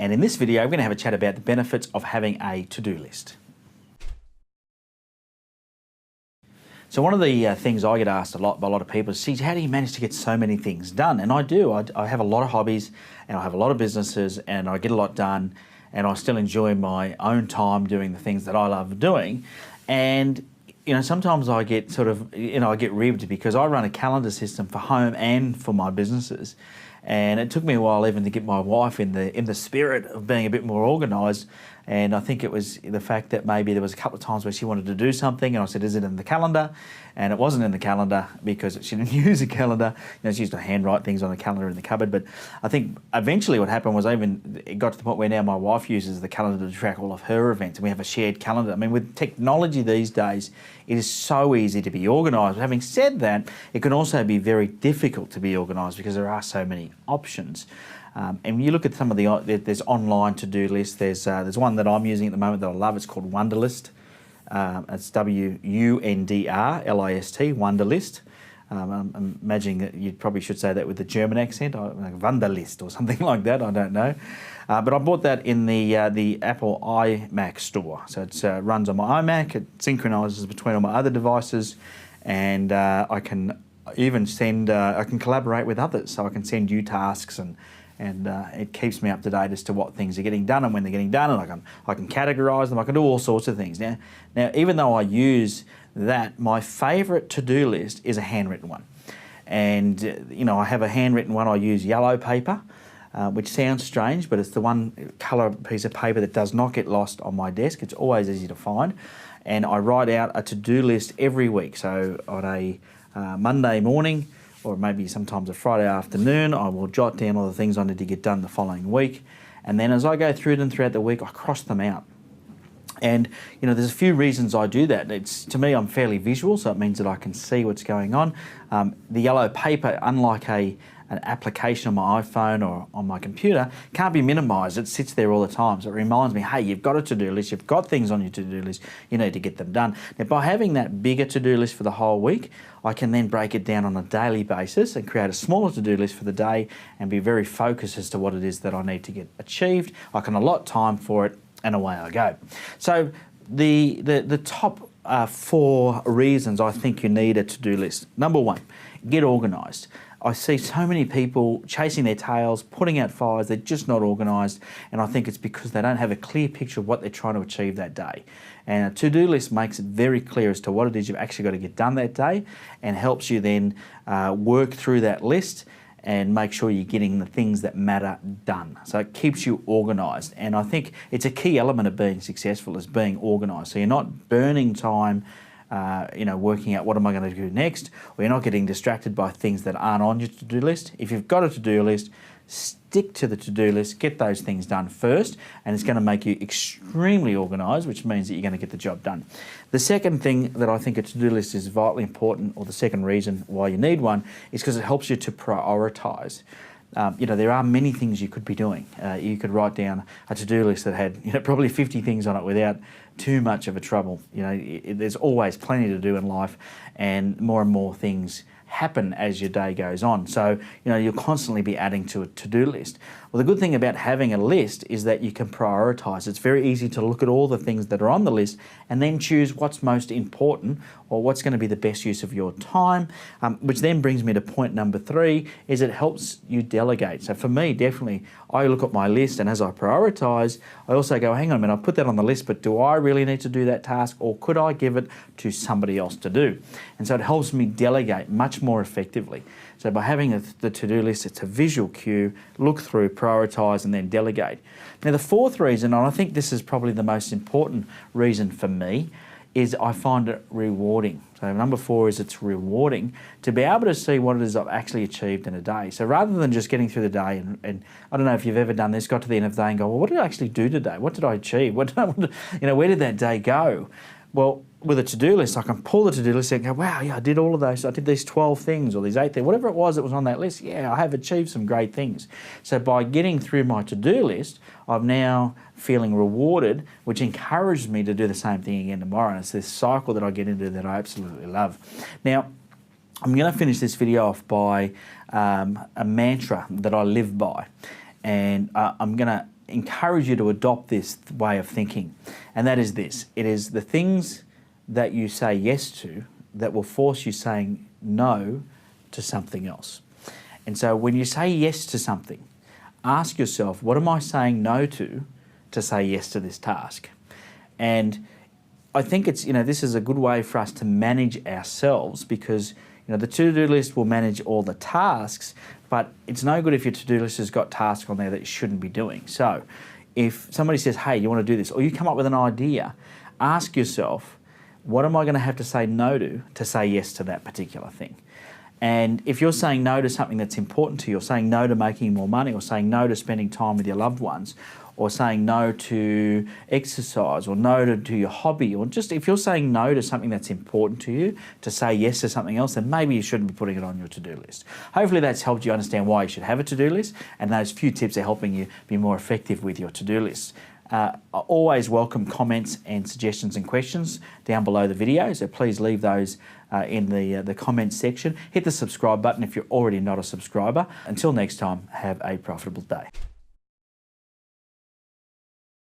And in this video, we're going to have a chat about the benefits of having a to-do list. So one of the things I get asked a lot by a lot of people is, see, how do you manage to get so many things done? And I do. I have a lot of hobbies and I have a lot of businesses and I get a lot done and I still enjoy my own time doing the things that I love doing. And sometimes I get I get ribbed because I run a calendar system for home and for my businesses. And it took me a while even to get my wife in the spirit of being a bit more organised. And I think it was the fact that maybe there was a couple of times where she wanted to do something and I said, is it in the calendar? And it wasn't in the calendar because she didn't use a calendar. She used to handwrite things on a calendar in the cupboard. But I think eventually what happened was it got to the point where now my wife uses the calendar to track all of her events and we have a shared calendar. I mean, with technology these days, it is so easy to be organised. But having said that, it can also be very difficult to be organised because there are so many options. And when you look at some of there's online to-do lists. There's one that I'm using at the moment that I love. It's called Wunderlist. It's Wundrlist, Wunderlist. I'm imagining that you probably should say that with the German accent, like Wunderlist or something like that. I don't know. But I bought that in the Apple iMac store. So it runs on my iMac. It synchronises between all my other devices, and I can even send. I can collaborate with others, so I can send you tasks and it keeps me up to date as to what things are getting done and when they're getting done, and I can categorise them. I can do all sorts of things. Now, even though I use that, my favourite to-do list is a handwritten one. And I have a handwritten one. I use yellow paper, which sounds strange, but it's the one colour piece of paper that does not get lost on my desk. It's always easy to find. And I write out a to-do list every week. So on a Monday morning, or maybe sometimes a Friday afternoon, I will jot down all the things I need to get done the following week. And then as I go through them throughout the week, I cross them out. And there's a few reasons I do that. To me, I'm fairly visual, so it means that I can see what's going on. The yellow paper, unlike an application on my iPhone or on my computer, can't be minimised. It sits there all the time. So it reminds me, hey, you've got a to-do list, you've got things on your to-do list, you need to get them done. Now, by having that bigger to-do list for the whole week, I can then break it down on a daily basis and create a smaller to-do list for the day and be very focused as to what it is that I need to get achieved. I can allot time for it and away I go. So the top 4 reasons I think you need a to-do list. Number 1, get organised. I see so many people chasing their tails, putting out fires, they're just not organised, and I think it's because they don't have a clear picture of what they're trying to achieve that day. And a to-do list makes it very clear as to what it is you've actually got to get done that day and helps you then work through that list and make sure you're getting the things that matter done. So it keeps you organised. And I think it's a key element of being successful is being organised. So you're not burning time working out what am I going to do next, or you're not getting distracted by things that aren't on your to-do list. If you've got a to-do list, stick to the to-do list, get those things done first, and it's going to make you extremely organised, which means that you're going to get the job done. The second thing that I think a to-do list is vitally important, or the second reason why you need one, is because it helps you to prioritise. There are many things you could be doing. You could write down a to-do list that had probably 50 things on it without too much of a trouble. There's always plenty to do in life, and more things happen as your day goes on. So, you'll constantly be adding to a to-do list. Well, the good thing about having a list is that you can prioritise. It's very easy to look at all the things that are on the list and then choose what's most important or what's going to be the best use of your time, which then brings me to point number 3, is it helps you delegate. So for me, definitely, I look at my list and as I prioritise, I also go, hang on a minute, I put that on the list, but do I really need to do that task or could I give it to somebody else to do? And so it helps me delegate much more effectively. So by having the to-do list, it's a visual cue, look through, prioritise and then delegate. Now the 4th reason, and I think this is probably the most important reason for me, is I find it rewarding. So number 4 is it's rewarding to be able to see what it is I've actually achieved in a day. So rather than just getting through the day and I don't know if you've ever done this, got to the end of the day and go, well, what did I actually do today? What did I achieve? Where did that day go? Well, with a to-do list, I can pull the to-do list and go, wow, yeah, I did all of those. I did these 12 things or these 8 things, whatever it was that was on that list. Yeah, I have achieved some great things. So by getting through my to-do list, I'm now feeling rewarded, which encourages me to do the same thing again tomorrow. And it's this cycle that I get into that I absolutely love. Now, I'm going to finish this video off by a mantra that I live by. And I'm going to encourage you to adopt this way of thinking, and that is this. It is the things that you say yes to that will force you saying no to something else. And so when you say yes to something, ask yourself, what am I saying no to say yes to this task? And I think it's, this is a good way for us to manage ourselves, because the to-do list will manage all the tasks, but it's no good if your to-do list has got tasks on there that you shouldn't be doing. So if somebody says, hey, you want to do this, or you come up with an idea, ask yourself, what am I going to have to say no to say yes to that particular thing? And if you're saying no to something that's important to you, or saying no to making more money, or saying no to spending time with your loved ones, or saying no to exercise, or no to your hobby, or just if you're saying no to something that's important to you, to say yes to something else, then maybe you shouldn't be putting it on your to-do list. Hopefully that's helped you understand why you should have a to-do list, and those few tips are helping you be more effective with your to-do list. I always welcome comments and suggestions and questions down below the video, so please leave those in the comments section. Hit the subscribe button if you're already not a subscriber. Until next time, have a profitable day.